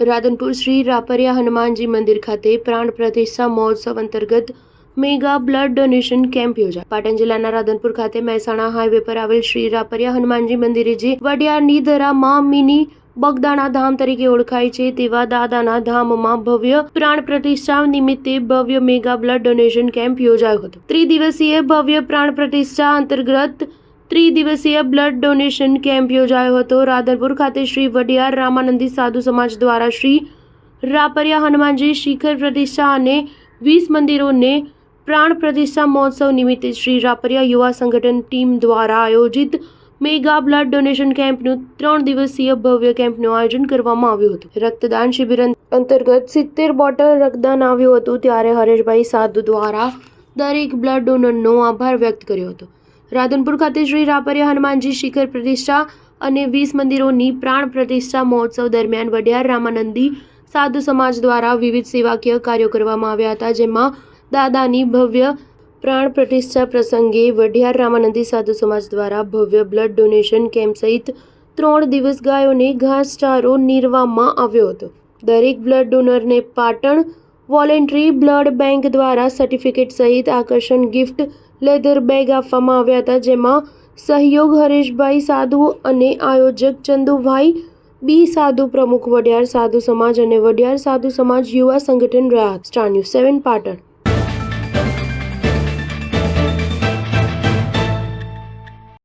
રાધનપુર શ્રી રાપરિયા હનુમાનજી મંદિર ખાતે પ્રાણ પ્રતિષ્ઠા મહોત્સવ અંતર્ગત મેગા બ્લડ ડોનેશન કેમ્પ યોજાયો। પાટણ જિલ્લાના રાધનપુર ખાતે મહેસાણા હાઈવે પર આવેલ શ્રી રાપરિયા હનુમાનજી મંદિરે જે વડિયારની ધરામાં મિની બગદાણા ધામ તરીકે ઓળખાય છે તેવા દાદાના ધામમાં ભવ્ય પ્રાણ પ્રતિષ્ઠા નિમિત્તે ભવ્ય મેગા બ્લડ ડોનેશન કેમ્પ યોજાયો હતો। ત્રિદિવસીય ભવ્ય પ્રાણ પ્રતિષ્ઠા અંતર્ગત ત્રિદિવસીય બ્લડ ડોનેશન કેમ્પ યોજાયો હતો। રાધનપુર ખાતે શ્રી વડિયાર રામાનંદી સાધુ સમાજ દ્વારા શ્રી રાપરિયા હનુમાનજી શિખર પ્રતિષ્ઠા અને 20 મંદિરોને પ્રાણ પ્રતિષ્ઠા મહોત્સવ નિમિત્તે શ્રી રાપરિયા યુવા સંગઠન ટીમ દ્વારા આયોજિત મેગા બ્લડ ડોનેશન કેમ્પનું 3 દિવસીય ભવ્ય કેમ્પનું આયોજન કરવામાં આવ્યું હતું। રક્તદાન શિબિર અંતર્ગત 70 બોટલ રક્તદાન આવ્યું હતું ત્યારે હરેશભાઈ સાધુ દ્વારા દરેક બ્લડ ડોનરનો આભાર વ્યક્ત કર્યો હતો। રાધનપુર ખાતે શ્રી રાપરિયા હનુમાનજી શિખર પ્રતિષ્ઠા અને 20 મંદિરોની પ્રાણ પ્રતિષ્ઠા મહોત્સવ દરમિયાન વડિયાર રામાનંદી સાધુ સમાજ દ્વારા વિવિધ સેવાકીય કાર્યો કરવામાં આવ્યા હતા, જેમાં દાદાની ભવ્ય પ્રાણ પ્રતિષ્ઠા પ્રસંગે વડિયાર રામાનંદી સાધુ સમાજ દ્વારા ભવ્ય બ્લડ ડોનેશન કેમ્પ સહિત 3 દિવસ ગાયોને ઘાસચારો નીરવામાં આવ્યો હતો। દરેક બ્લડ ડોનરને પાટણ વોલેન્ટરી બ્લડ બેંક દ્વારા સર્ટિફિકેટ સહિત આકર્ષણ ગિફ્ટ લેધર બેગ આપવામાં આવ્યા હતા, જેમાં સહયોગ હરેશભાઈ સાધુ અને આયોજક ચંદુભાઈ બી સાધુ, પ્રમુખ વડિયાર સાધુ સમાજ અને વડિયાર સાધુ સમાજ યુવા સંગઠન રહ્યા। Star news 7 Patan.